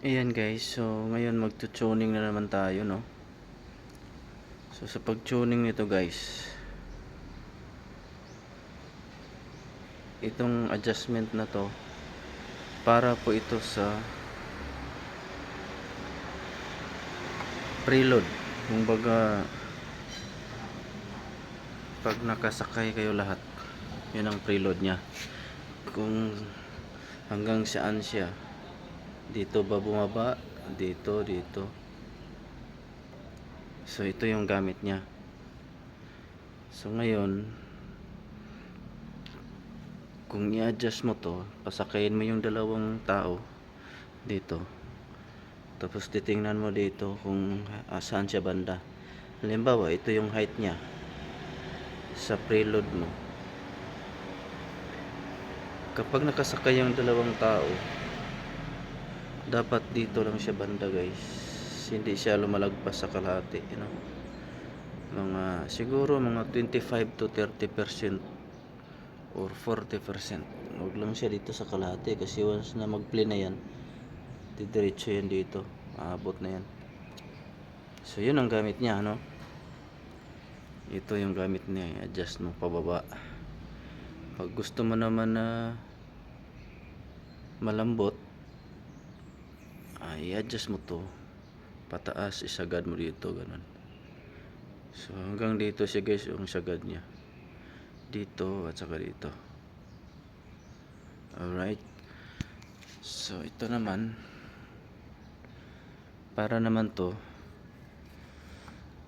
Ayan guys, so ngayon magtu-tuning na naman tayo, no? So sa pag-tuning nito guys, itong adjustment na to, para po ito sa preload. Kumbaga, pag nakasakay kayo lahat, yun ang preload nya. Kung hanggang saan siya, dito ba bumaba, dito. So ito yung gamit nya. So ngayon, kung i-adjust mo to, pasakayin mo yung dalawang tao dito, tapos titingnan mo dito kung saan siya banda. Halimbawa, ito yung height nya sa preload mo. Kapag nakasakay yung dalawang tao, dapat dito lang siya banda guys, hindi siya lumalagpas sa kalahati, you know? Siguro mga 25 to 30% or 40%. Huwag lang siya dito sa kalahati, kasi once na mag-play na yan, didiretso yan dito, aabot na yan. So yun ang gamit niya, no? Ito yung gamit niya, adjust mo pababa. Pag gusto mo naman na malambot, i-adjust mo to pataas, isagad mo dito, ganun. So hanggang dito siya guys, yung sagad niya dito at saka dito. Alright, so ito naman, para naman to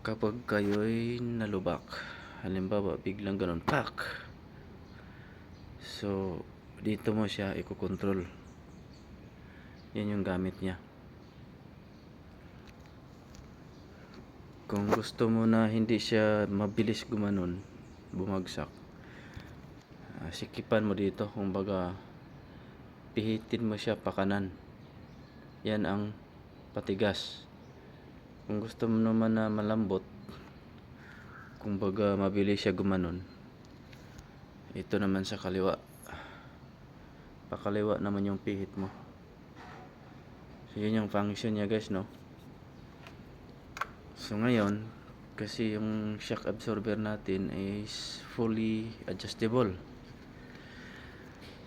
kapag kayo'y nalubak, halimbawa biglang ganun, pak, so dito mo siya i-control. Yan yung gamit niya. Kung gusto mo na hindi siya mabilis gumanon, bumagsak, sikipan mo dito, kumbaga pihitin mo siya pa kanan. Yan ang patigas. Kung gusto mo naman na malambot, kumbaga mabilis siya gumanon, ito naman sa kaliwa, pakaliwa naman yung pihit mo. So yun yung function niya guys, no? So ngayon, kasi yung shock absorber natin is fully adjustable.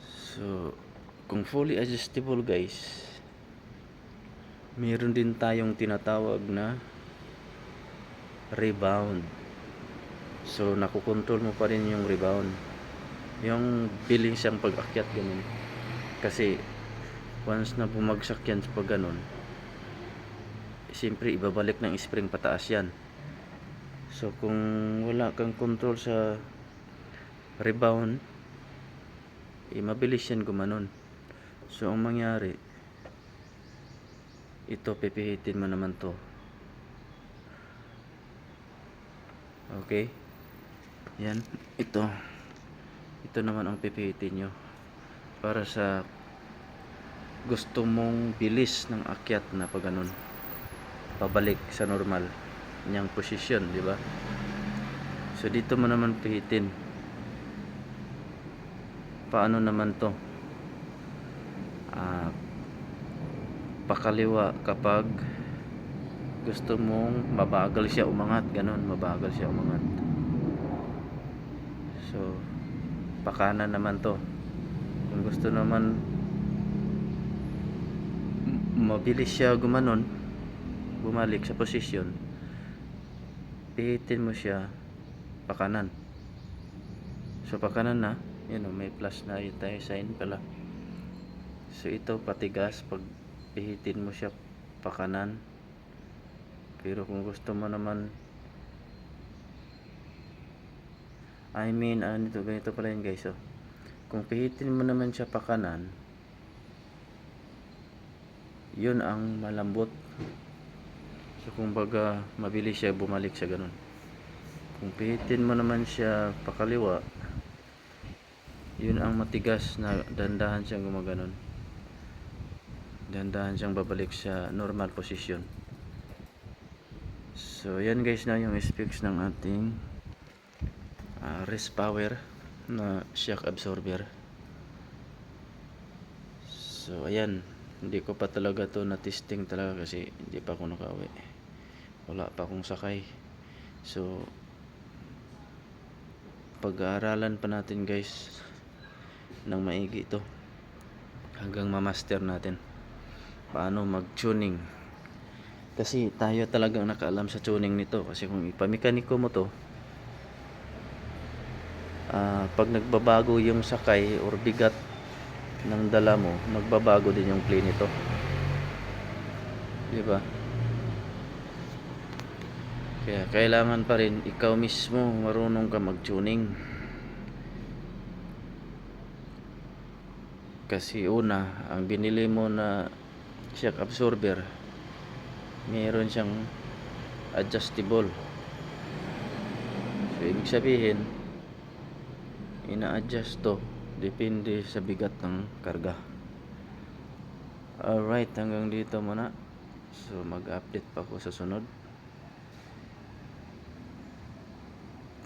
So kung fully adjustable guys, meron din tayong tinatawag na rebound. So nakukontrol mo pa rin yung rebound, yung bilis siyang pag-akyat, ganun. Kasi once na bumagsak yan pag ganun, siyempre ibabalik ng spring pataas yan. So kung wala kang control sa rebound, mabilis yan gumanon. So ang mangyari, ito pipihitin mo naman to. Okay, yan, ito naman ang pipihitin nyo para sa gusto mong bilis ng akyat na pag ganun, pabalik sa normal niyang posisyon, di ba? So dito mo naman pihitin. Paano naman to? Pakaliwa kapag gusto mong mabagal siya umangat, ganun, mabagal siya umangat. So pakanan naman to. Kung gusto naman mabilis siya gumanon, bumalik sa posisyon, pihitin mo siya pakanan. So pakanan na, yun o, may plus na yun tayo sign pala. So ito patigas pag pihitin mo siya pakanan. Pero kung gusto mo naman, ganito pala yun guys, oh. Kung pihitin mo naman siya pakanan, yun ang malambot. So kumbaga mabilis siya bumalik sa ganun. Kung pihitin mo naman siya pakaliwa, yun ang matigas na dandahan siyang gumaganon, dandahan siyang babalik sa normal position. So yan guys na yung specs ng ating wrist power na shock absorber. So ayan, Hindi ko pa talaga to na testing talaga kasi hindi pa ako nakauwi, wala pa akong sakay. So pag-aaralan pa natin guys ng maigi to hanggang ma-master natin paano mag-tuning, kasi tayo talagang nakaalam sa tuning nito. Kasi kung ipamekaniko mo to, pag nagbabago yung sakay or bigat ng dala mo, magbabago din yung play nito, di ba? Kaya kailangan pa rin ikaw mismo marunong ka mag-tuning. Kasi una, ang binili mo na shock absorber, mayroon siyang adjustable. So ibig sabihin, ina-adjust to depende sa bigat ng karga. Alright, hanggang dito muna. So mag-update pa ako sa sunod.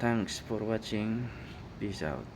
Thanks for watching. Peace out.